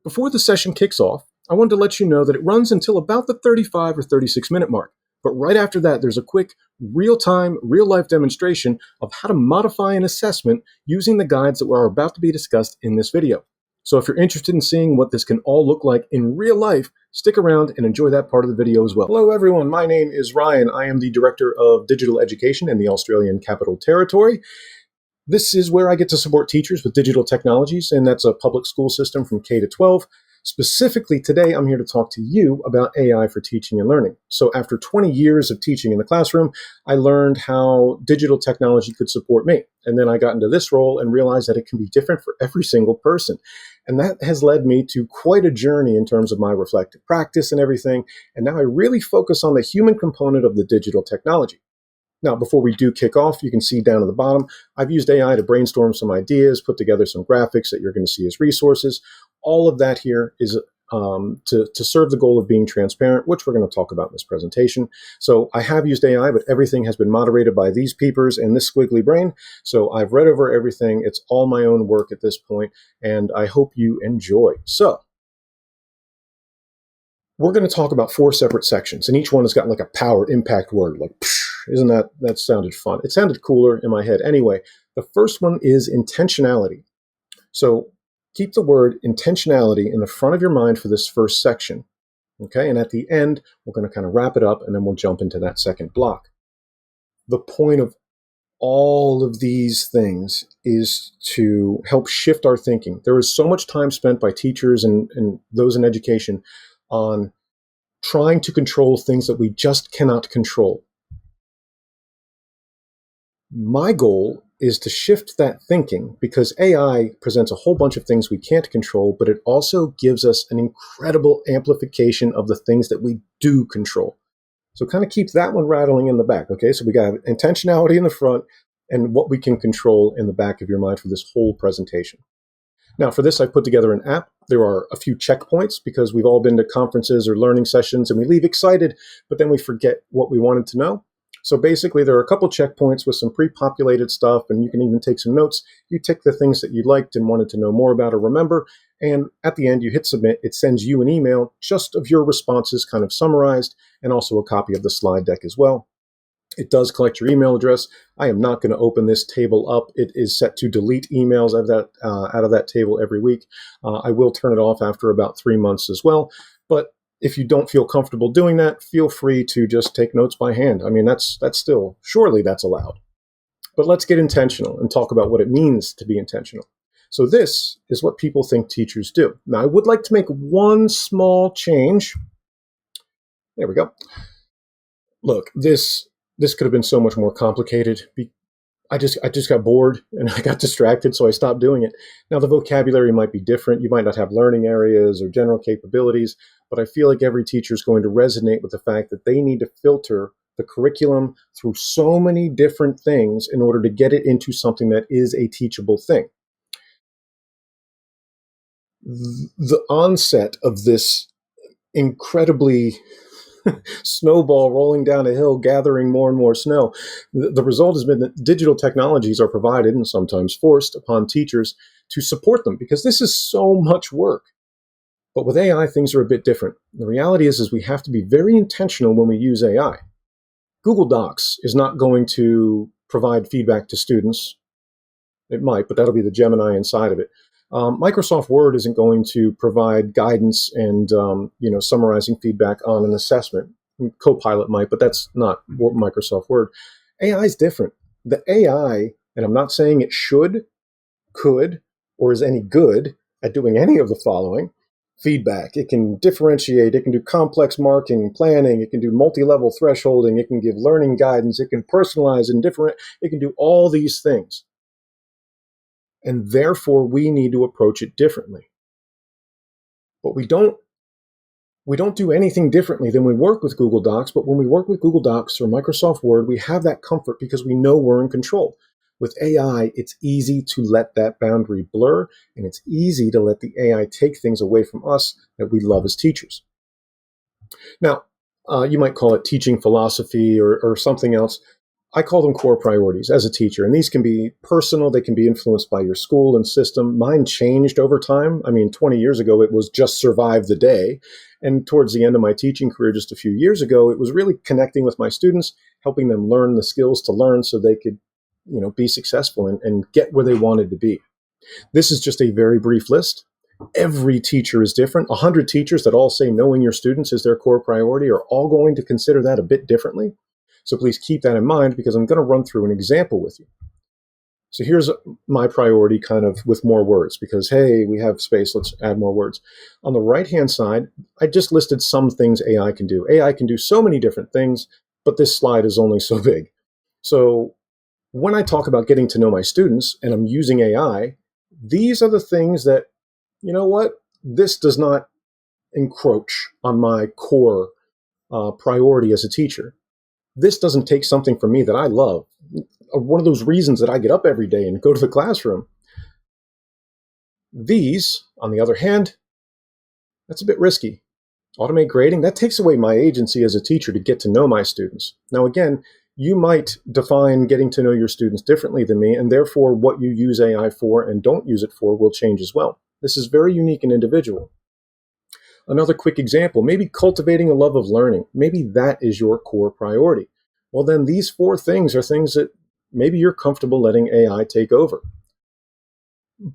Before the session kicks off, I wanted to let you know that it runs until about the 35 or 36-minute mark. But right after that, there's a quick, real-time, real-life demonstration of how to modify an assessment using the guides that are about to be discussed in this video. So if you're interested in seeing what this can all look like in real life, stick around and enjoy that part of the video as well. Hello everyone, my name is Ryan. I am the Director of Digital Education in the Australian Capital Territory. This is where I get to support teachers with digital technologies, and that's a public school system from K to 12. Specifically today, I'm here to talk to you about AI for teaching and learning. So after 20 years of teaching in the classroom, I learned how digital technology could support me. And then I got into this role and realized that it can be different for every single person. And that has led me to quite a journey in terms of my reflective practice and everything. And now I really focus on the human component of the digital technology. Now, before we do kick off, you can see down at the bottom, I've used AI to brainstorm some ideas, put together some graphics that you're going to see as resources. All of that here is to serve the goal of being transparent, which we're going to talk about in this presentation. So I have used AI, but everything has been moderated by these peepers and this squiggly brain. So I've read over everything. It's all my own work at this point, and I hope you enjoy. So we're going to talk about 4 separate sections, and each one has got like a power impact word, like psh. Isn't that sounded fun? It sounded cooler in my head. Anyway, the first one is intentionality. So keep the word intentionality in the front of your mind for this first section. Okay, and at the end, we're going to kind of wrap it up, and then we'll jump into that second block. The point of all of these things is to help shift our thinking. There is so much time spent by teachers and those in education on trying to control things that we just cannot control. My goal is to shift that thinking because AI presents a whole bunch of things we can't control, but it also gives us an incredible amplification of the things that we do control. So kind of keep that one rattling in the back, okay? So we got intentionality in the front and what we can control in the back of your mind for this whole presentation. Now, for this, I put together an app. There are a few checkpoints because we've all been to conferences or learning sessions and we leave excited, but then we forget what we wanted to know. So basically, there are a couple checkpoints with some pre-populated stuff, and you can even take some notes. You tick the things that you liked and wanted to know more about or remember, and at the end, you hit submit. It sends you an email just of your responses kind of summarized, and also a copy of the slide deck as well. It does collect your email address. I am not going to open this table up. It is set to delete emails out of that table every week. I will turn it off after about 3 months as well, but if you don't feel comfortable doing that, feel free to just take notes by hand. I mean, that's still, surely that's allowed. But let's get intentional and talk about what it means to be intentional. So this is what people think teachers do. Now, I would like to make one small change. There we go. Look, this could have been so much more complicated. I just got bored and I got distracted, so I stopped doing it. Now, the vocabulary might be different. You might not have learning areas or general capabilities, but I feel like every teacher is going to resonate with the fact that they need to filter the curriculum through so many different things in order to get it into something that is a teachable thing. The onset of this incredibly snowball rolling down a hill, gathering more and more snow. The result has been that digital technologies are provided and sometimes forced upon teachers to support them because this is so much work. But with AI, things are a bit different. The reality is we have to be very intentional when we use AI. Google Docs is not going to provide feedback to students. It might, but that'll be the Gemini inside of it. Microsoft Word isn't going to provide guidance and summarizing feedback on an assessment. Copilot might, but that's not Microsoft Word. AI is different. The AI, and I'm not saying it should, could, or is any good at doing any of the following. Feedback. It can differentiate. It can do complex marking, planning. It can do multi-level thresholding. It can give learning guidance. It can personalize and different. It can do all these things. And therefore, we need to approach it differently. But we don't do anything differently than we work with Google Docs. But when we work with Google Docs or Microsoft Word, we have that comfort because we know we're in control. With AI, it's easy to let that boundary blur, and it's easy to let the AI take things away from us that we love as teachers. Now, you might call it teaching philosophy or something else. I call them core priorities as a teacher. And these can be personal. They can be influenced by your school and system. Mine changed over time. I mean, 20 years ago, it was just survive the day. And towards the end of my teaching career, just a few years ago, it was really connecting with my students, helping them learn the skills to learn so they could, be successful and get where they wanted to be. This is just a very brief list. Every teacher is different. 100 teachers that all say knowing your students is their core priority are all going to consider that a bit differently. So please keep that in mind, because I'm going to run through an example with you. So here's my priority kind of with more words, because, hey, we have space, let's add more words. On the right-hand side, I just listed some things AI can do. AI can do so many different things, but this slide is only so big. So when I talk about getting to know my students and I'm using AI, these are the things that, you know what, this does not encroach on my core priority as a teacher. This doesn't take something from me that I love. One of those reasons that I get up every day and go to the classroom. These, on the other hand, that's a bit risky. Automate grading, that takes away my agency as a teacher to get to know my students. Now, again, you might define getting to know your students differently than me, and therefore what you use AI for and don't use it for will change as well. This is very unique and individual. Another quick example, maybe cultivating a love of learning. Maybe that is your core priority. Well, then these 4 things are things that maybe you're comfortable letting AI take over.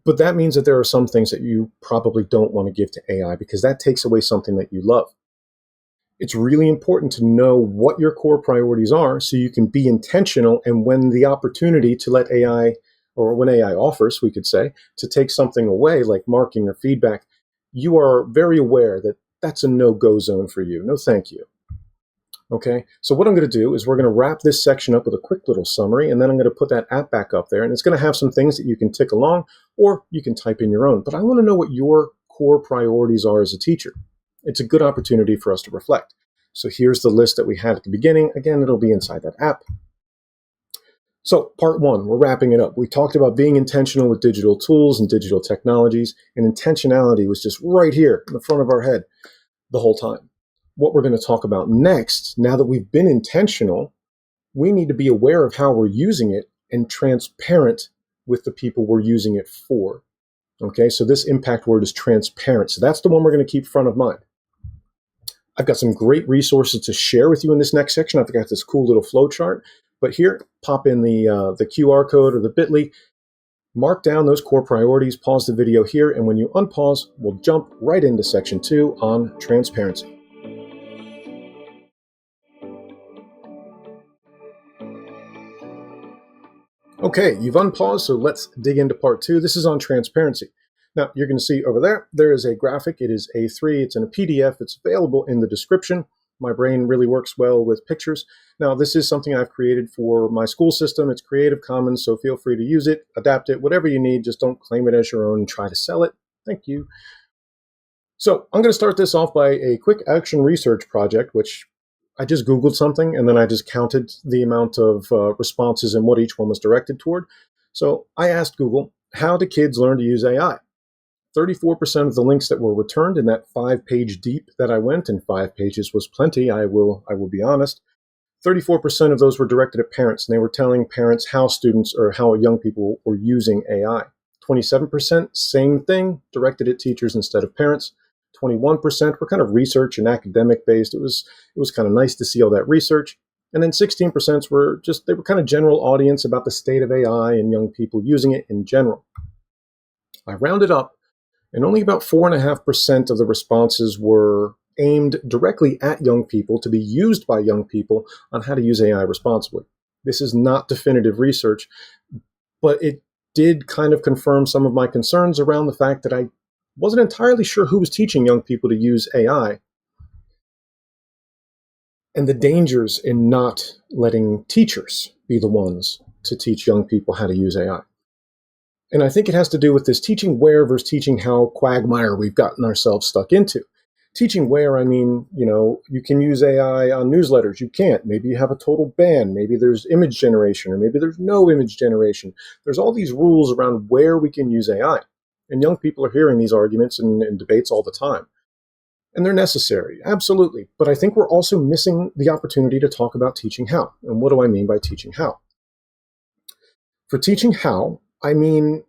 But that means that there are some things that you probably don't want to give to AI, because that takes away something that you love. It's really important to know what your core priorities are so you can be intentional, and when the opportunity to let AI, or when AI offers, we could say, to take something away like marking or feedback, you are very aware that that's a no-go zone for you. No, thank you. Okay, so what I'm going to do is we're going to wrap this section up with a quick little summary, and then I'm going to put that app back up there, and it's going to have some things that you can tick along, or you can type in your own. But I want to know what your core priorities are as a teacher. It's a good opportunity for us to reflect. So here's the list that we had at the beginning. Again, it'll be inside that app. So part 1, we're wrapping it up. We talked about being intentional with digital tools and digital technologies, and intentionality was just right here in the front of our head the whole time. What we're going to talk about next, now that we've been intentional, we need to be aware of how we're using it and transparent with the people we're using it for. Okay, so this impact word is transparent. So that's the one we're going to keep front of mind. I've got some great resources to share with you in this next section. I've got this cool little flow chart. But here, pop in the QR code or the bit.ly, mark down those core priorities, pause the video here, and when you unpause, we'll jump right into section 2 on transparency. Okay, you've unpaused, so let's dig into part 2. This is on transparency. Now, you're going to see over there is a graphic. It is A3. It's in a PDF. It's available in the description. My brain really works well with pictures. Now, this is something I've created for my school system. It's Creative Commons, so feel free to use it, adapt it, whatever you need. Just don't claim it as your own and try to sell it. Thank you. So I'm going to start this off by a quick action research project, which I just Googled something, and then I just counted the amount of responses and what each one was directed toward. So I asked Google, how do kids learn to use AI? 34% of the links that were returned in that 5-page deep that I went, and 5 pages was plenty, I will be honest. 34% of those were directed at parents, and they were telling parents how students or how young people were using AI. 27%, same thing, directed at teachers instead of parents. 21% were kind of research and academic based. It was kind of nice to see all that research. And then 16% were they were kind of general audience about the state of AI and young people using it in general. I rounded up, and only about 4.5% of the responses were aimed directly at young people to be used by young people on how to use AI responsibly. This is not definitive research, but it did kind of confirm some of my concerns around the fact that I wasn't entirely sure who was teaching young people to use AI, and the dangers in not letting teachers be the ones to teach young people how to use AI. And I think it has to do with this teaching where versus teaching how quagmire we've gotten ourselves stuck into. Teaching where, I mean, you can use AI on newsletters. You can't. Maybe you have a total ban. Maybe there's image generation, or maybe there's no image generation. There's all these rules around where we can use AI. And young people are hearing these arguments and debates all the time. And they're necessary, absolutely. But I think we're also missing the opportunity to talk about teaching how. And what do I mean by teaching how? For teaching how, I mean,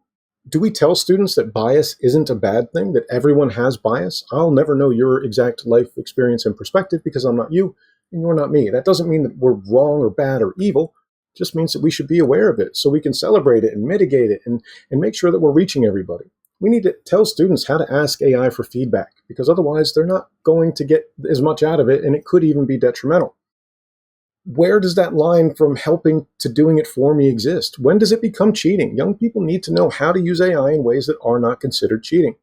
do we tell students that bias isn't a bad thing, that everyone has bias? I'll never know your exact life experience and perspective because I'm not you and you're not me. That doesn't mean that we're wrong or bad or evil. It just means that we should be aware of it so we can celebrate it and mitigate it and make sure that we're reaching everybody. We need to tell students how to ask AI for feedback because otherwise they're not going to get as much out of it and it could even be detrimental. Where does that line from helping to doing it for me exist? When does it become cheating? Young people need to know how to use AI in ways that are not considered cheating.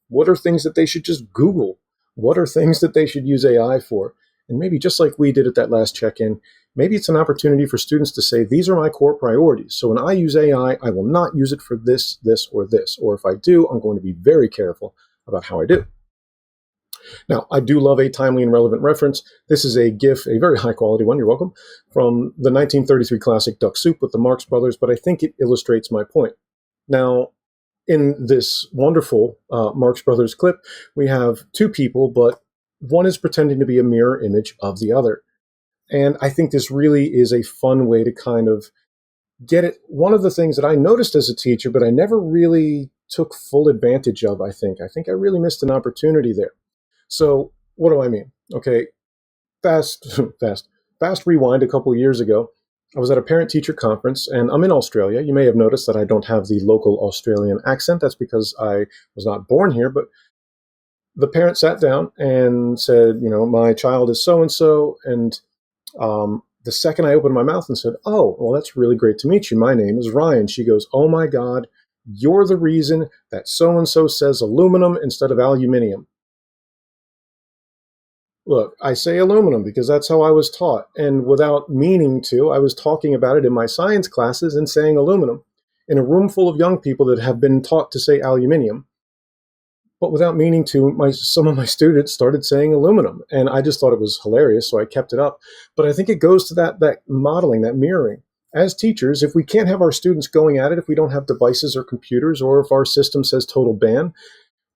What are things that they should just Google? What are things that they should use AI for? And maybe just like we did at that last check-in, maybe it's an opportunity for students to say, these are my core priorities. So when I use AI, I will not use it for this, this, or this. Or if I do, I'm going to be very careful about how I do. Now, I do love a timely and relevant reference. This is a GIF, a very high quality one, you're welcome, from the 1933 classic Duck Soup with the Marx Brothers, but I think it illustrates my point. Now, in this wonderful Marx Brothers clip, we have two people, but one is pretending to be a mirror image of the other. And I think this really is a fun way to kind of get it. One of the things that I noticed as a teacher, but I never really took full advantage of, I think I really missed an opportunity there. So what do I mean? Okay, fast, fast rewind a couple of years ago. I was at a parent-teacher conference, and I'm in Australia. You may have noticed that I don't have the local Australian accent. That's because I was not born here, but the parent sat down and said, my child is so-and-so, and the second I opened my mouth and said, oh, well, that's really great to meet you. My name is Ryan. She goes, oh my God, you're the reason that so-and-so says aluminum instead of aluminium. Look, I say aluminum because that's how I was taught. And without meaning to, I was talking about it in my science classes and saying aluminum in a room full of young people that have been taught to say aluminium. But without meaning to, some of my students started saying aluminum. And I just thought it was hilarious, so I kept it up. But I think it goes to that modeling, that mirroring. As teachers, if we can't have our students going at it, if we don't have devices or computers, or if our system says total ban,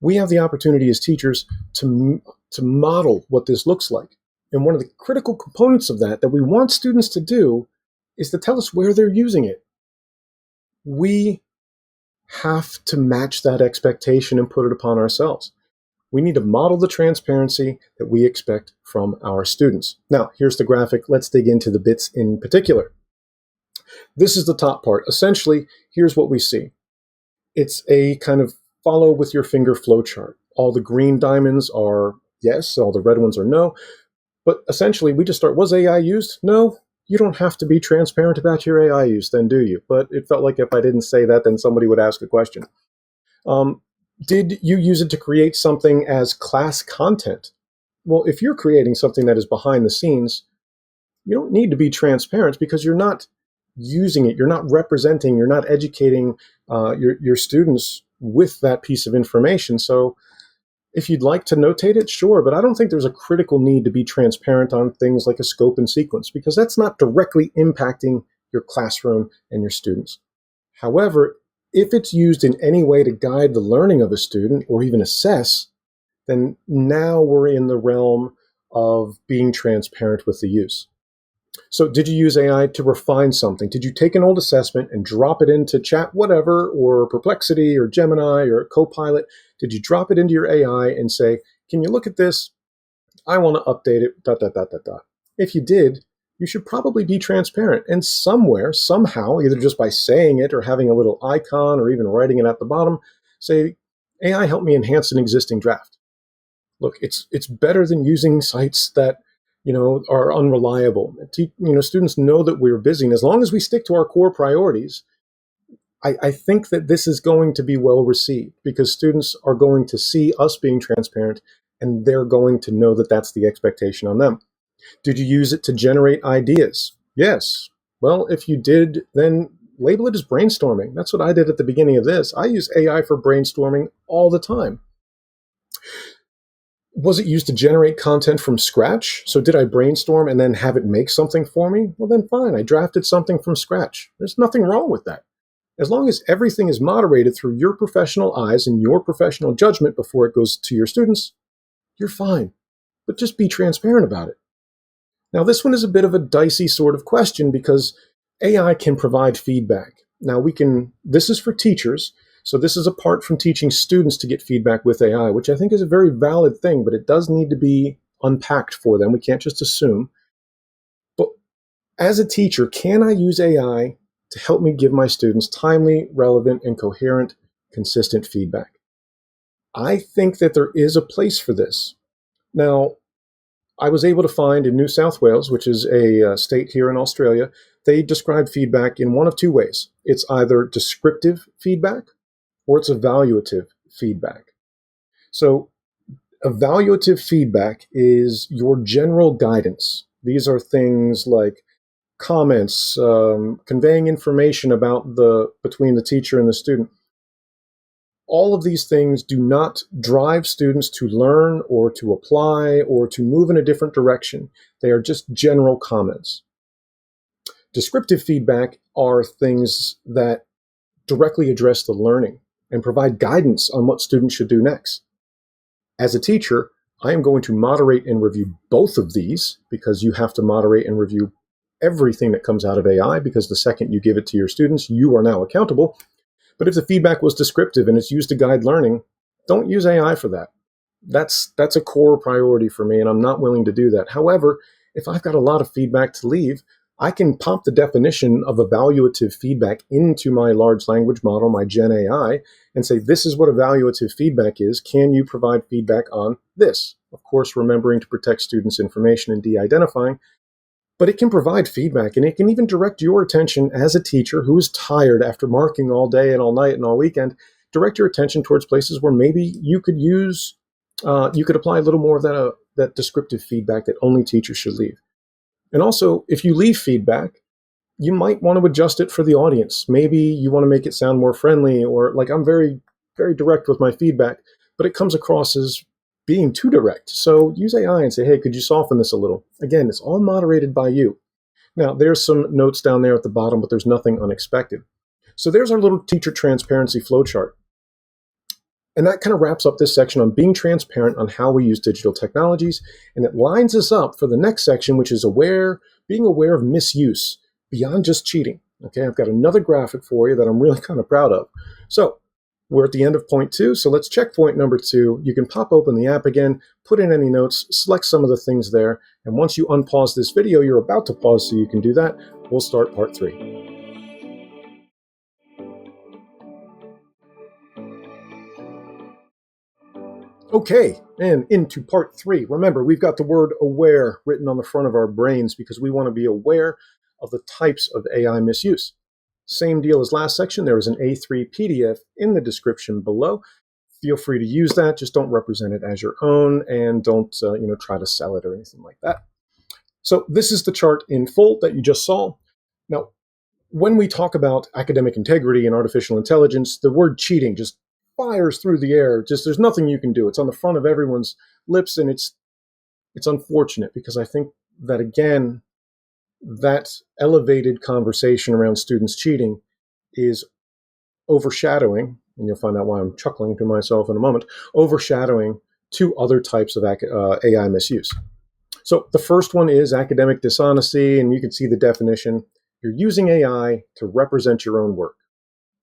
we have the opportunity as teachers to model what this looks like. And one of the critical components of that we want students to do is to tell us where they're using it. We have to match that expectation and put it upon ourselves. We need to model the transparency that we expect from our students. Now, here's the graphic. Let's dig into the bits in particular. This is the top part. Essentially, here's what we see. It's a kind of follow with your finger flow chart. All the green diamonds are yes, all the red ones are no. But essentially, we just start, was AI used? No, you don't have to be transparent about your AI use then, do you? But it felt like if I didn't say that, then somebody would ask a question. Did you use it to create something as class content? Well, if you're creating something that is behind the scenes, you don't need to be transparent because you're not using it, you're not representing, you're not educating your students with that piece of information. So if you'd like to notate it, sure, but I don't think there's a critical need to be transparent on things like a scope and sequence because that's not directly impacting your classroom and your students. However, if it's used in any way to guide the learning of a student or even assess, then now we're in the realm of being transparent with the use. So did you use AI to refine something? Did you take an old assessment and drop it into Chat whatever or Perplexity or Gemini or Copilot? Did you drop it into your AI and say, can you look at this? I want to update it, ... If you did, you should probably be transparent. And somewhere, somehow, either just by saying it or having a little icon or even writing it at the bottom, say, AI, help me enhance an existing draft. Look, it's better than using sites that are unreliable. Students know that we're busy, and as long as we stick to our core priorities, I think that this is going to be well received because students are going to see us being transparent, and they're going to know that that's the expectation on them. Did you use it to generate ideas? Yes. Well, if you did, then label it as brainstorming. That's what I did at the beginning of this. I use AI for brainstorming all the time. Was it used to generate content from scratch? So did I brainstorm and then have it make something for me? Well, then fine. I drafted something from scratch. There's nothing wrong with that. As long as everything is moderated through your professional eyes and your professional judgment before it goes to your students, you're fine. but just be transparent about it. Now, this one is a bit of a dicey sort of question because AI can provide feedback. Now, this is for teachers, so this is apart from teaching students to get feedback with AI, which I think is a very valid thing, but it does need to be unpacked for them. We can't just assume. But as a teacher, can I use AI to help me give my students timely, relevant, and coherent, consistent feedback? I think that there is a place for this. Now, I was able to find in New South Wales, which is a state here in Australia, they describe feedback in one of two ways. It's either descriptive feedback or it's evaluative feedback. So evaluative feedback is your general guidance. These are things like comments, conveying information about between the teacher and the student. All of these things do not drive students to learn or to apply or to move in a different direction. They are just general comments. Descriptive feedback are things that directly address the learning and provide guidance on what students should do next. As a teacher, I am going to moderate and review both of these because you have to moderate and review everything that comes out of AI, because the second you give it to your students, you are now accountable. But if the feedback was descriptive and it's used to guide learning, don't use AI for that. That's a core priority for me, and I'm not willing to do that. However, if I've got a lot of feedback to leave, I can pump the definition of evaluative feedback into my large language model, my Gen AI, and say, this is what evaluative feedback is. Can you provide feedback on this? Of course, remembering to protect students' information and de-identifying. But it can provide feedback, and it can even direct your attention as a teacher who is tired after marking all day and all night and all weekend, direct your attention towards places where maybe you could apply a little more of that descriptive feedback that only teachers should leave. And also, if you leave feedback, you might want to adjust it for the audience. Maybe you want to make it sound more friendly, or like I'm very, very direct with my feedback, but it comes across as being too direct. So use AI and say, hey, could you soften this a little? Again, it's all moderated by you. Now, there's some notes down there at the bottom, but there's nothing unexpected. So there's our little teacher transparency flowchart. And that kind of wraps up this section on being transparent on how we use digital technologies. And it lines us up for the next section, which is being aware of misuse beyond just cheating. Okay, I've got another graphic for you that I'm really kind of proud of. So we're at the end of point 2, so let's check point number 2. You can pop open the app again, put in any notes, select some of the things there, and once you unpause this video, you're about to pause so you can do that, we'll start part 3. Okay, and into part 3. Remember, we've got the word aware written on the front of our brains because we want to be aware of the types of AI misuse. Same deal as last section. There is an A3 PDF in the description below. Feel free to use that. Just don't represent it as your own, and don't try to sell it or anything like that. So this is the chart in full that you just saw. Now, when we talk about academic integrity and artificial intelligence, the word cheating just fires through the air. Just there's nothing you can do. It's on the front of everyone's lips, and it's unfortunate because I think that, again, that elevated conversation around students cheating is overshadowing, and you'll find out why I'm chuckling to myself in a moment, overshadowing 2 other types of AI misuse. So the first one is academic dishonesty, and you can see the definition. You're using AI to represent your own work.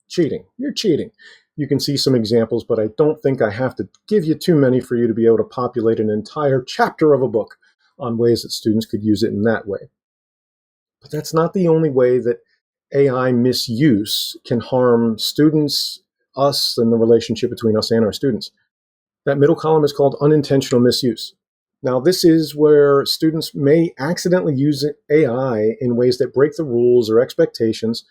Cheating. You're cheating. You can see some examples, but I don't think I have to give you too many for you to be able to populate an entire chapter of a book on ways that students could use it in that way. But that's not the only way that AI misuse can harm students, us, and the relationship between us and our students. That middle column is called unintentional misuse. Now, this is where students may accidentally use AI in ways that break the rules or expectations,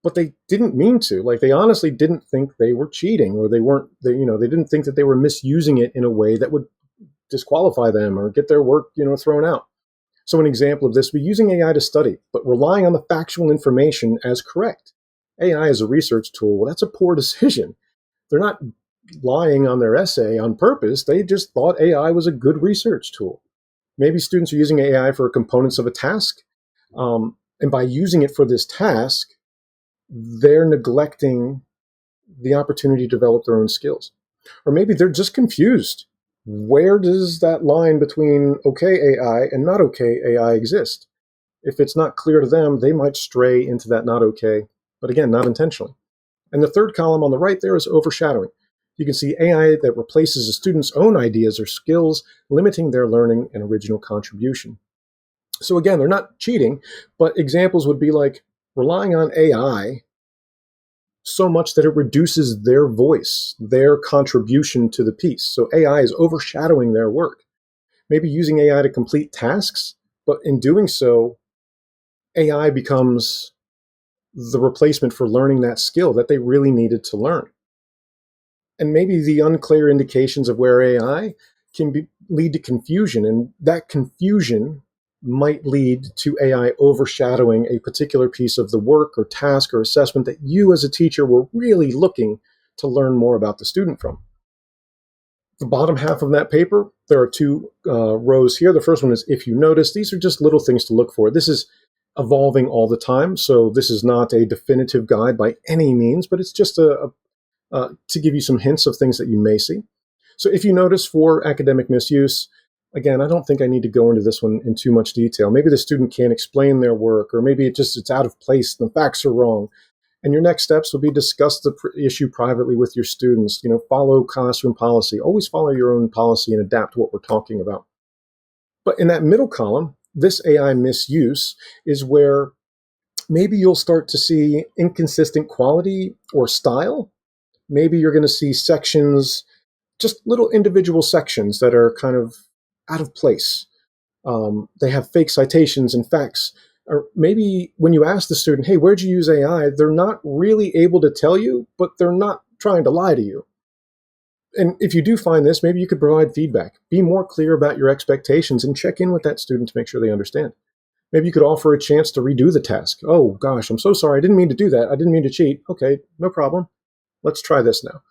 but they didn't mean to. Like, they honestly didn't think they were cheating, or they didn't think that they were misusing it in a way that would disqualify them or get their work, thrown out. So an example of this would be using AI to study, but relying on the factual information as correct. AI as a research tool, well, that's a poor decision. They're not lying on their essay on purpose. They just thought AI was a good research tool. Maybe students are using AI for components of a task, and by using it for this task, they're neglecting the opportunity to develop their own skills. Or maybe they're just confused. Where does that line between okay AI and not okay AI exist? If it's not clear to them, they might stray into that not okay, but again, not intentionally. And the third column on the right there is overshadowing. You can see AI that replaces a student's own ideas or skills, limiting their learning and original contribution. So again, they're not cheating, but examples would be like relying on AI so much that it reduces their voice, their contribution to the piece. So AI is overshadowing their work. Maybe using AI to complete tasks, but in doing so, AI becomes the replacement for learning that skill that they really needed to learn. And maybe the unclear indications of where AI lead to confusion, and that confusion might lead to AI overshadowing a particular piece of the work or task or assessment that you as a teacher were really looking to learn more about the student from. The bottom half of that paper, there are two rows here. The first one is if you notice. These are just little things to look for. This is evolving all the time, so this is not a definitive guide by any means, but it's just to give you some hints of things that you may see. So if you notice for academic misuse, again, I don't think I need to go into this one in too much detail. Maybe the student can't explain their work, or maybe it's out of place, the facts are wrong. And your next steps will be discuss the issue privately with your students. Follow classroom policy. Always follow your own policy and adapt to what we're talking about. But in that middle column, this AI misuse is where maybe you'll start to see inconsistent quality or style. Maybe you're going to see sections, just little individual sections that are kind of out of place. They have fake citations and facts. Or maybe when you ask the student, hey, where'd you use AI? They're not really able to tell you, but they're not trying to lie to you. And if you do find this, maybe you could provide feedback. Be more clear about your expectations and check in with that student to make sure they understand. Maybe you could offer a chance to redo the task. Oh, gosh, I'm so sorry. I didn't mean to do that. I didn't mean to cheat. Okay, no problem. Let's try this now.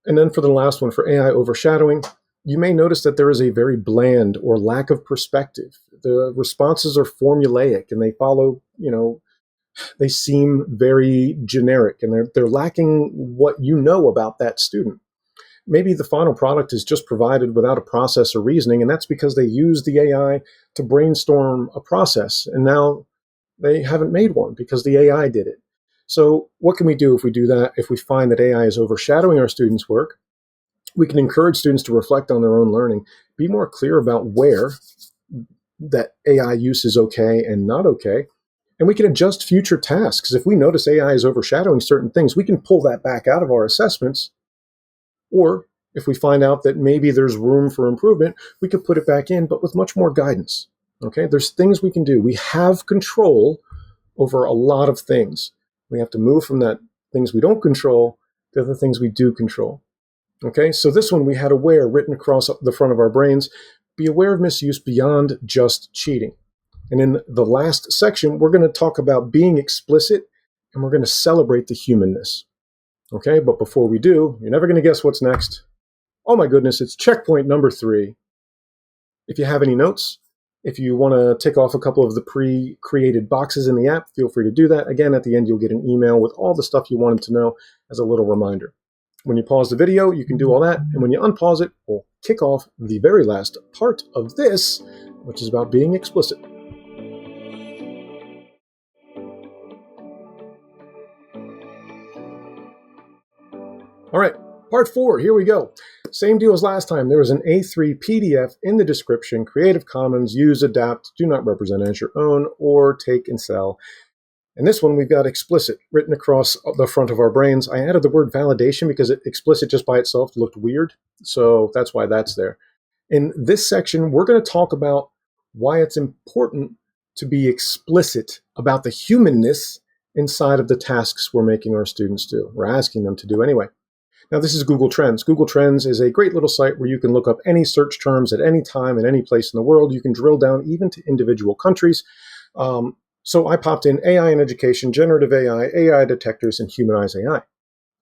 And then for the last one, for AI overshadowing, you may notice that there is a very bland or lack of perspective. The responses are formulaic and they follow, they seem very generic, and they're lacking what you know about that student. Maybe the final product is just provided without a process or reasoning, and that's because they used the AI to brainstorm a process, and now they haven't made one because the AI did it. So what can we do if we do that? If we find that AI is overshadowing our students' work, we can encourage students to reflect on their own learning, be more clear about where that AI use is okay and not okay, and we can adjust future tasks. If we notice AI is overshadowing certain things, we can pull that back out of our assessments. Or if we find out that maybe there's room for improvement, we could put it back in, but with much more guidance. Okay, there's things we can do. We have control over a lot of things. We have to move from that things we don't control to the things we do control. Okay, so this one we had aware written across the front of our brains. Be aware of misuse beyond just cheating. And in the last section, we're going to talk about being explicit, and we're going to celebrate the humanness. Okay, but before we do, you're never going to guess what's next. Oh my goodness, it's checkpoint number 3. If you have any notes, if you want to tick off a couple of the pre-created boxes in the app, feel free to do that. Again, at the end, you'll get an email with all the stuff you wanted to know as a little reminder. When you pause the video, you can do all that. And when you unpause it, we'll kick off the very last part of this, which is about being explicit. All right, part 4, here we go. Same deal as last time. There was an A3 PDF in the description, Creative Commons, use, adapt, do not represent as your own, or take and sell. And this one, we've got explicit written across the front of our brains. I added the word validation because explicit just by itself looked weird. So that's why that's there. In this section, we're going to talk about why it's important to be explicit about the humanness inside of the tasks we're making our students do. We're asking them to do anyway. Now, this is Google Trends. Google Trends is a great little site where you can look up any search terms at any time in any place in the world. You can drill down even to individual countries. So I popped in AI in education, generative AI, AI detectors, and Humanize AI.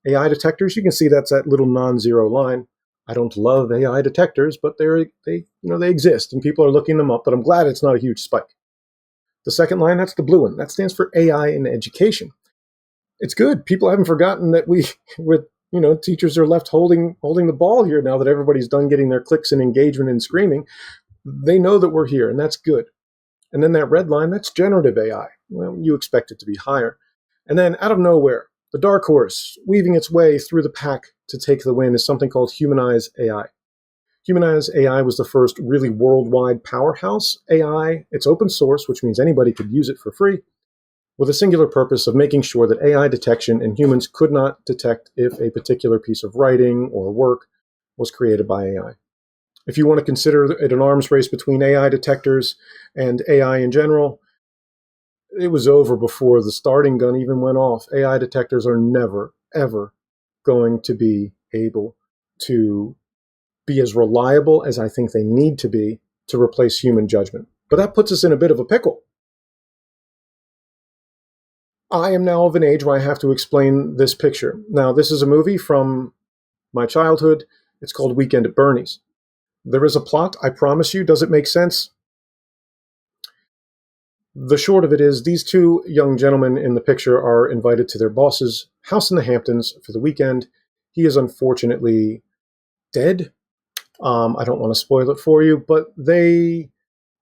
AI detectors, you can see that's that little non-zero line. I don't love AI detectors, but they exist and people are looking them up, but I'm glad it's not a huge spike. The second line, that's the blue one. That stands for AI in education. It's good. People haven't forgotten that teachers are left holding the ball here now that everybody's done getting their clicks and engagement and screaming. They know that we're here, and that's good. And then that red line, that's generative AI. Well, you expect it to be higher. And then out of nowhere, the dark horse weaving its way through the pack to take the win is something called Humanize AI. Humanize AI was the first really worldwide powerhouse AI. It's open source, which means anybody could use it for free, with a singular purpose of making sure that AI detection and humans could not detect if a particular piece of writing or work was created by AI. If you want to consider it an arms race between AI detectors and AI in general, it was over before the starting gun even went off. AI detectors are never, ever going to be able to be as reliable as I think they need to be to replace human judgment. But that puts us in a bit of a pickle. I am now of an age where I have to explain this picture. Now, this is a movie from my childhood. It's called Weekend at Bernie's. There is a plot, I promise you. Does it make sense? The short of it is these two young gentlemen in the picture are invited to their boss's house in the Hamptons for the weekend. He is unfortunately dead. I don't want to spoil it for you, but they,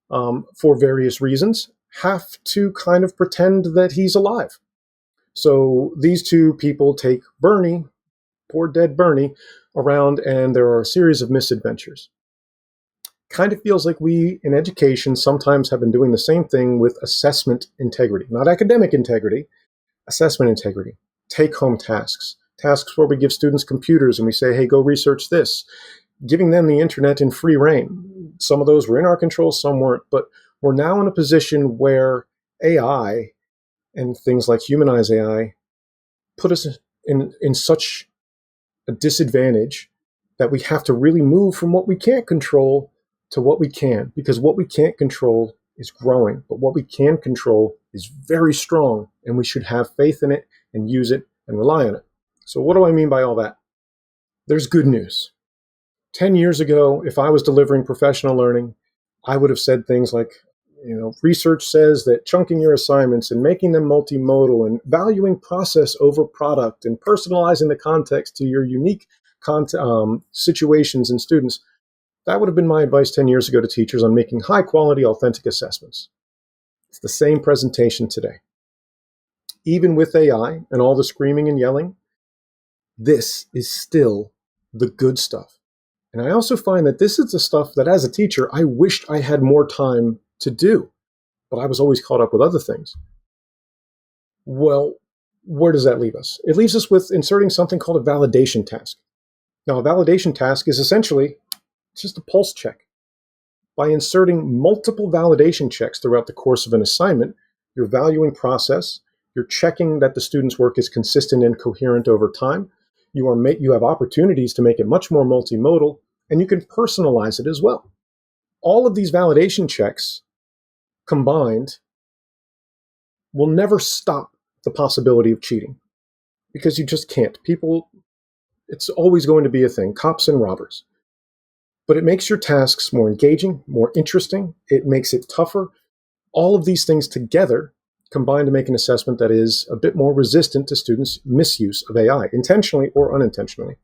for various reasons, have to kind of pretend that he's alive. So these two people take Bernie, poor dead Bernie, around, and there are a series of misadventures. Kind of feels like we in education sometimes have been doing the same thing with assessment integrity, not academic integrity, assessment integrity, take-home tasks, tasks where we give students computers and we say, hey, go research this, giving them the internet in free reign. Some of those were in our control, some weren't, but we're now in a position where AI and things like Humanize AI put us in such a disadvantage that we have to really move from what we can't control to what we can, because what we can't control is growing, but what we can control is very strong, and we should have faith in it and use it and rely on it. So what do I mean by all that? There's good news. 10 years ago, if I was delivering professional learning, I would have said things like, research says that chunking your assignments and making them multimodal and valuing process over product and personalizing the context to your unique situations and students, that would have been my advice 10 years ago to teachers on making high quality, authentic assessments. It's the same presentation today. Even with AI and all the screaming and yelling, this is still the good stuff. And I also find that this is the stuff that as a teacher, I wished I had more time to do, but I was always caught up with other things. Well, where does that leave us? It leaves us with inserting something called a validation task. Now, a validation task is essentially just a pulse check. By inserting multiple validation checks throughout the course of an assignment, you're valuing process, you're checking that the student's work is consistent and coherent over time, you have opportunities to make it much more multimodal, and you can personalize it as well. All of these validation checks combined will never stop the possibility of cheating, because you just can't. It's always going to be a thing, cops and robbers. But it makes your tasks more engaging, more interesting. It makes it tougher. All of these things together combine to make an assessment that is a bit more resistant to students' misuse of AI, intentionally or unintentionally.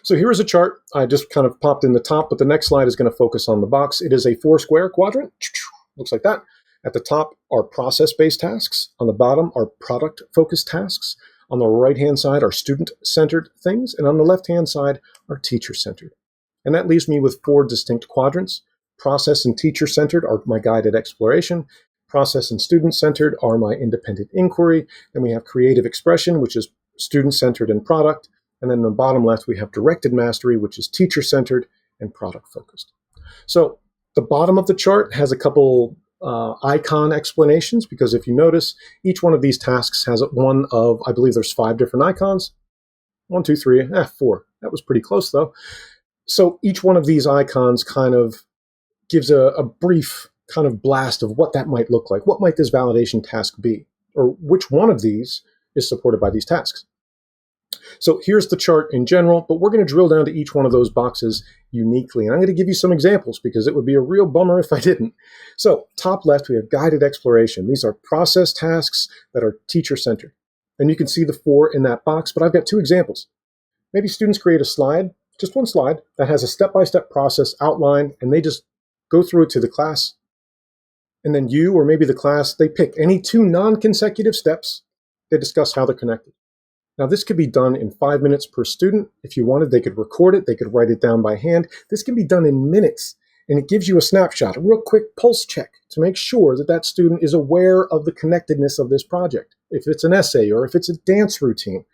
So here is a chart. I just kind of popped in the top, but the next slide is going to focus on the box. It is a 4-square quadrant. Looks like that. At the top are process-based tasks. On the bottom are product-focused tasks. On the right-hand side are student-centered things. And on the left-hand side are teacher-centered. And that leaves me with 4 distinct quadrants. Process and teacher-centered are my guided exploration. Process and student-centered are my independent inquiry. Then we have creative expression, which is student-centered and product. And then on the bottom left, we have directed mastery, which is teacher-centered and product-focused. So the bottom of the chart has a couple icon explanations, because if you notice, each one of these tasks has one of, I believe there's 5 different icons. 1, 2, 3, 4. That was pretty close, though. So each one of these icons kind of gives a brief kind of blast of what that might look like. What might this validation task be? Or which one of these is supported by these tasks? So here's the chart in general, but we're going to drill down to each one of those boxes uniquely. And I'm going to give you some examples, because it would be a real bummer if I didn't. So top left, we have guided exploration. These are process tasks that are teacher-centered. And you can see the 4 in that box, but I've got 2 examples. Maybe students create a slide, just one slide, that has a step-by-step process outlined, and they just go through it to the class. And then you, or maybe the class, they pick any two non-consecutive steps. They discuss how they're connected. Now, this could be done in 5 minutes per student. If you wanted, they could record it. They could write it down by hand. This can be done in minutes, and it gives you a snapshot, a real quick pulse check to make sure that that student is aware of the connectedness of this project. If it's an essay or if it's a dance routine,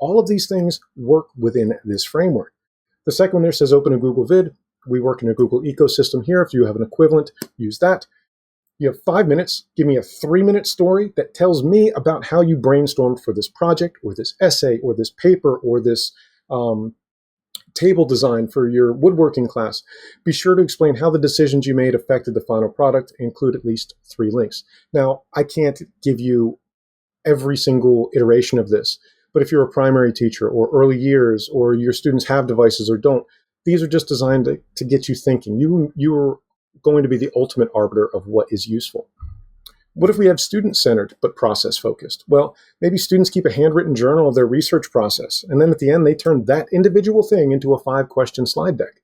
all of these things work within this framework. The second one there says open a Google Vid. We work in a Google ecosystem here. If you have an equivalent, use that. You have 5 minutes. Give me a 3-minute story that tells me about how you brainstormed for this project or this essay or this paper or this table design for your woodworking class. Be sure to explain how the decisions you made affected the final product. Include at least 3 links. Now, I can't give you every single iteration of this, but if you're a primary teacher or early years or your students have devices or don't, these are just designed to get you thinking. You're going to be the ultimate arbiter of what is useful. What if we have student-centered but process-focused? Well, maybe students keep a handwritten journal of their research process, and then at the end, they turn that individual thing into a 5-question slide deck.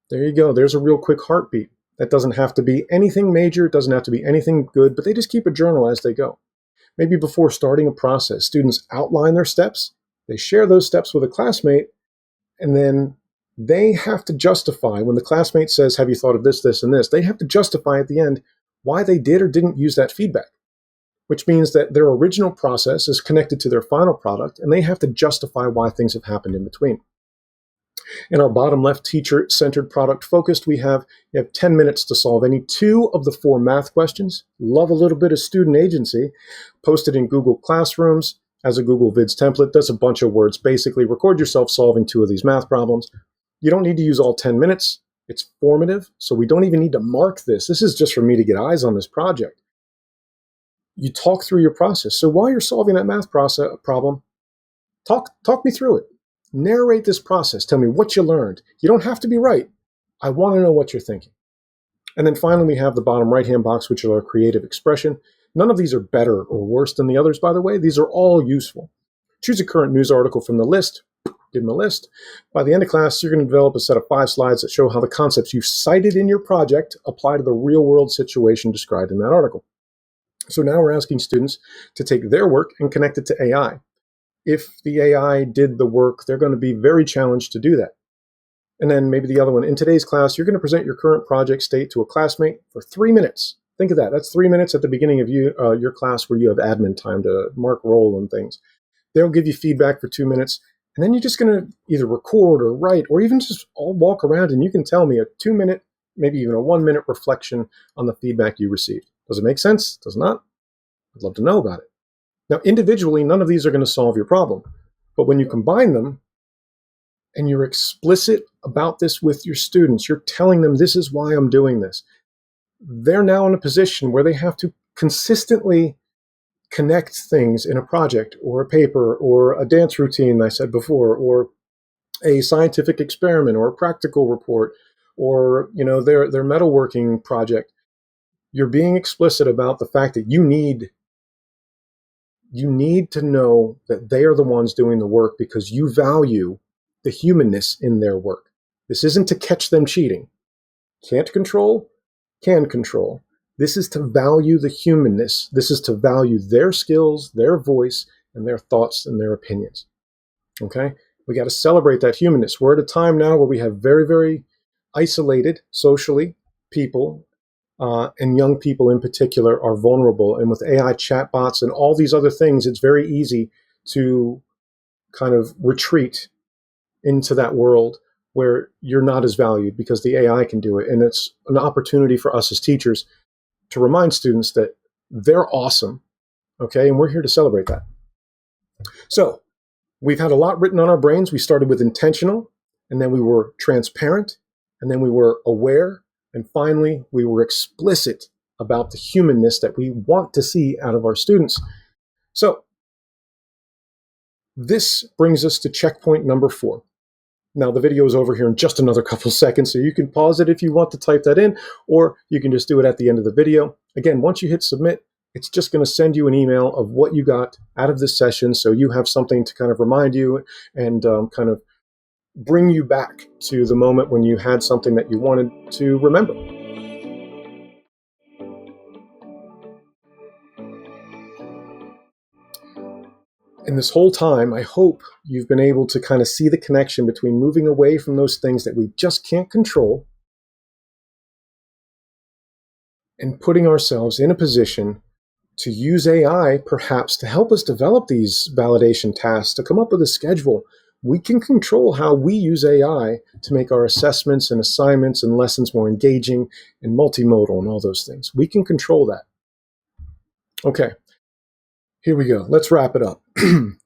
There you go. There's a real quick heartbeat. That doesn't have to be anything major. It doesn't have to be anything good, but they just keep a journal as they go. Maybe before starting a process, students outline their steps. They share those steps with a classmate, and then they have to justify when the classmate says, have you thought of this, this, and this? They have to justify at the end why they did or didn't use that feedback, which means that their original process is connected to their final product, and they have to justify why things have happened in between. In our bottom left, teacher-centered product focused, you have 10 minutes to solve any 2 of the 4 math questions. Love a little bit of student agency. Posted in Google Classrooms as a Google Vids template. Does a bunch of words. Basically, record yourself solving 2 of these math problems. You don't need to use all 10 minutes. It's formative, so we don't even need to mark this. This is just for me to get eyes on this project. You talk through your process. So while you're solving that math problem, talk me through it. Narrate this process. Tell me what you learned. You don't have to be right. I want to know what you're thinking. And then finally, we have the bottom right-hand box, which is our creative expression. None of these are better or worse than the others, by the way. These are all useful. Choose a current news article from the list. Give them a list. By the end of class, you're going to develop a set of 5 slides that show how the concepts you cited in your project apply to the real-world situation described in that article. So now we're asking students to take their work and connect it to AI. If the AI did the work, they're going to be very challenged to do that. And then maybe the other one. In today's class, you're going to present your current project state to a classmate for 3 minutes. Think of that. That's 3 minutes at the beginning of your class where you have admin time to mark roll and things. They'll give you feedback for 2 minutes. And then you're just going to either record or write or even just all walk around and you can tell me a 2-minute, maybe even a 1-minute reflection on the feedback you received. Does it make sense? Does it not? I'd love to know about it. Now, individually, none of these are going to solve your problem. But when you combine them and you're explicit about this with your students, you're telling them this is why I'm doing this. They're now in a position where they have to consistently connect things in a project or a paper or a dance routine I said before, or a scientific experiment or a practical report or their metalworking project. You're being explicit about the fact that you need to know that they are the ones doing the work because you value the humanness in their work. This isn't to catch them cheating. Can't control, can control. This is to value the humanness. This is to value their skills, their voice, and their thoughts and their opinions. Okay? We got to celebrate that humanness. We're at a time now where we have very, very isolated socially people, and young people in particular are vulnerable. And with AI chatbots and all these other things, it's very easy to kind of retreat into that world where you're not as valued because the AI can do it. And it's an opportunity for us as teachers to remind students that they're awesome, okay? And we're here to celebrate that. So we've had a lot written on our brains. We started with intentional, and then we were transparent, and then we were aware, and finally we were explicit about the humanness that we want to see out of our students. So this brings us to checkpoint number 4. Now, the video is over here in just another couple seconds, so you can pause it if you want to type that in, or you can just do it at the end of the video. Again, once you hit submit, It's just going to send you an email of what you got out of this session, so you have something to kind of remind you and kind of bring you back to the moment when you had something that you wanted to remember. And this whole time, I hope you've been able to kind of see the connection between moving away from those things that we just can't control and putting ourselves in a position to use AI perhaps to help us develop these validation tasks, to come up with a schedule. We can control how we use AI to make our assessments and assignments and lessons more engaging and multimodal and all those things. We can control that. Okay, here we go. Let's wrap it up.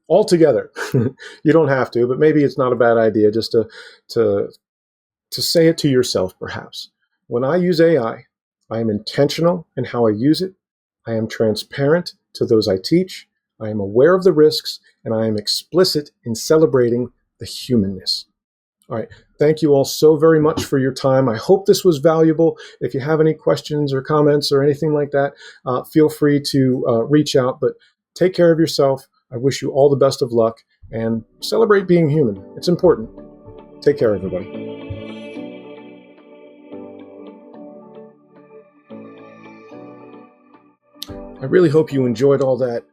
All together. You don't have to, but maybe it's not a bad idea just to say it to yourself, perhaps. When I use AI, I am intentional in how I use it. I am transparent to those I teach. I am aware of the risks, and I am explicit in celebrating the humanness. All right. Thank you all so very much for your time. I hope this was valuable. If you have any questions or comments or anything like that, feel free to reach out. But take care of yourself. I wish you all the best of luck, and celebrate being human. It's important. Take care, everybody. I really hope you enjoyed all that.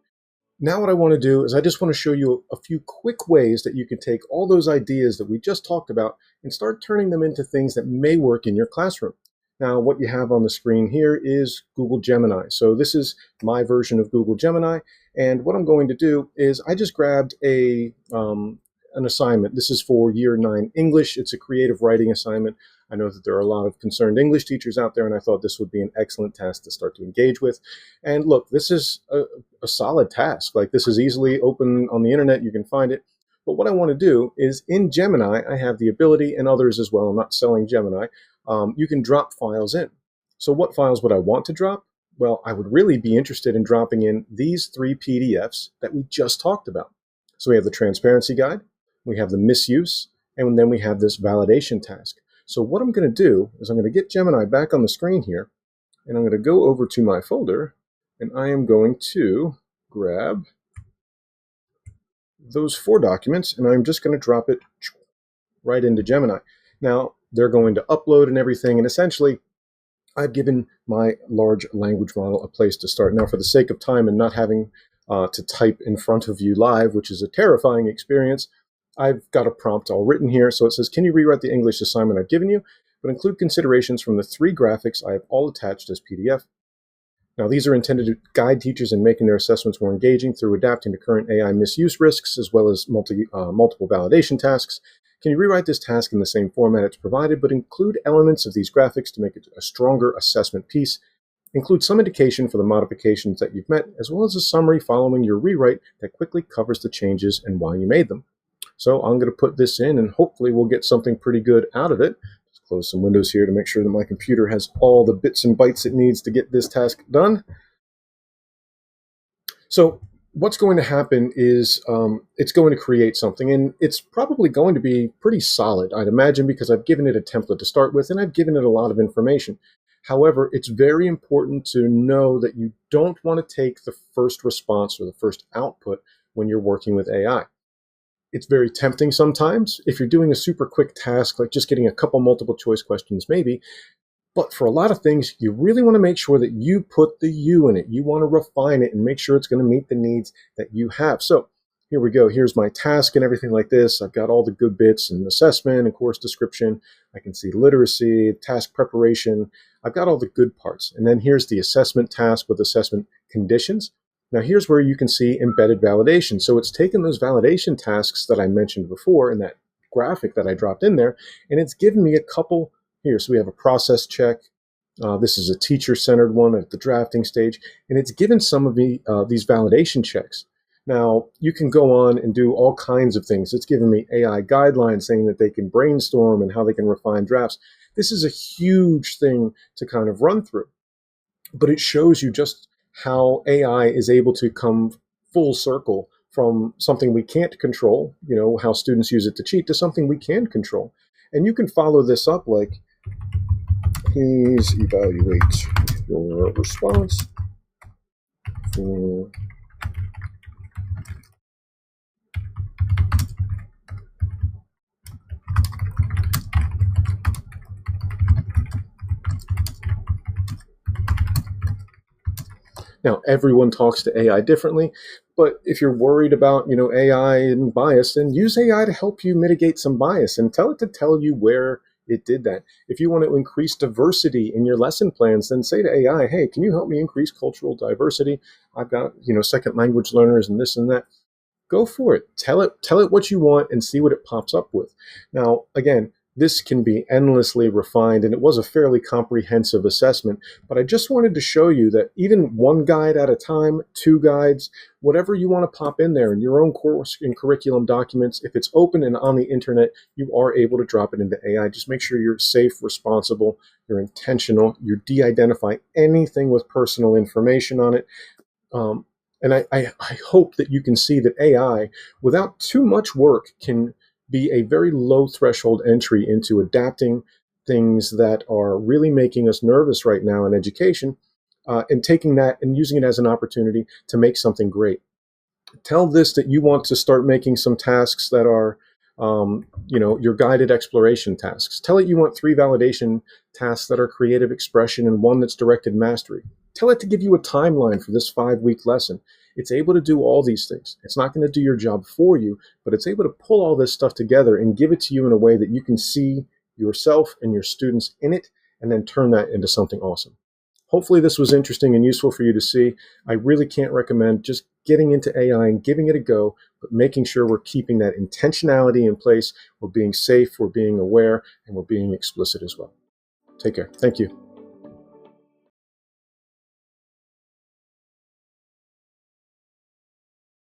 Now what I want to do is I just want to show you a few quick ways that you can take all those ideas that we just talked about and start turning them into things that may work in your classroom. Now, what you have on the screen here is Google Gemini. So this is my version of Google Gemini. And what I'm going to do is I just grabbed an assignment. This is for Year 9 English. It's a creative writing assignment. I know that there are a lot of concerned English teachers out there, and I thought this would be an excellent task to start to engage with. And look, this is a solid task. Like, this is easily open on the internet. You can find it. But what I want to do is in Gemini, I have the ability, and others as well, I'm not selling Gemini, you can drop files in. So what files would I want to drop? Well, I would really be interested in dropping in these 3 PDFs that we just talked about. So we have the transparency guide, we have the misuse, and then we have this validation task. So what I'm going to do is I'm going to get Gemini back on the screen here, and I'm going to go over to my folder, and I am going to grab those 4 documents, and I'm just going to drop it right into Gemini. Now, they're going to upload and everything, and essentially, I've given my large language model a place to start. Now, for the sake of time and not having to type in front of you live, which is a terrifying experience, I've got a prompt all written here. So it says, can you rewrite the English assignment I've given you, but include considerations from the 3 graphics I have all attached as PDF. Now, these are intended to guide teachers in making their assessments more engaging through adapting to current AI misuse risks, as well as multiple validation tasks. Can you rewrite this task in the same format it's provided, but include elements of these graphics to make it a stronger assessment piece? Include some indication for the modifications that you've met, as well as a summary following your rewrite that quickly covers the changes and why you made them. So I'm going to put this in, and hopefully we'll get something pretty good out of it. Just close some windows here to make sure that my computer has all the bits and bytes it needs to get this task done. So what's going to happen is it's going to create something, and it's probably going to be pretty solid, I'd imagine, because I've given it a template to start with, and I've given it a lot of information. However, it's very important to know that you don't want to take the first response or the first output when you're working with AI. It's very tempting sometimes. If you're doing a super quick task, like just getting a couple multiple choice questions, maybe. But for a lot of things, you really want to make sure that you put the you in it. You want to refine it and make sure it's going to meet the needs that you have. So here we go. Here's my task and everything like this. I've got all the good bits and assessment and course description. I can see literacy, task preparation. I've got all the good parts. And then here's the assessment task with assessment conditions. Now here's where you can see embedded validation. So it's taken those validation tasks that I mentioned before in that graphic that I dropped in there, and it's given me a couple here. So we have a process check. This is a teacher-centered one at the drafting stage, and it's given some of these validation checks. Now, you can go on and do all kinds of things. It's given me AI guidelines saying that they can brainstorm and how they can refine drafts. This is a huge thing to kind of run through, but it shows you just how AI is able to come full circle from something we can't control, how students use it to cheat, to something we can control. And you can follow this up like, please evaluate your response Mm. Now, everyone talks to AI differently, but if you're worried about, AI and bias, then use AI to help you mitigate some bias and tell it to tell you where it did that. If you want to increase diversity in your lesson plans, then say to AI, hey, can you help me increase cultural diversity? I've got, second language learners and this and that. Go for it. Tell it what you want and see what it pops up with. Now, again, this can be endlessly refined, and it was a fairly comprehensive assessment, but I just wanted to show you that even one guide at a time, two guides, whatever you want to pop in there in your own course and curriculum documents, if it's open and on the internet, you are able to drop it into AI. Just make sure you're safe, responsible, you're intentional, you de-identify anything with personal information on it. um, and I hope that you can see that AI, without too much work, can be a very low threshold entry into adapting things that are really making us nervous right now in education, and taking that and using it as an opportunity to make something great. Tell this that you want to start making some tasks that are, your guided exploration tasks. Tell it you want 3 validation tasks that are creative expression and one that's directed mastery. Tell it to give you a timeline for this 5-week lesson. It's able to do all these things. It's not going to do your job for you, but it's able to pull all this stuff together and give it to you in a way that you can see yourself and your students in it, and then turn that into something awesome. Hopefully this was interesting and useful for you to see. I really can't recommend just getting into AI and giving it a go, but making sure we're keeping that intentionality in place. We're being safe, we're being aware, and we're being explicit as well. Take care. Thank you.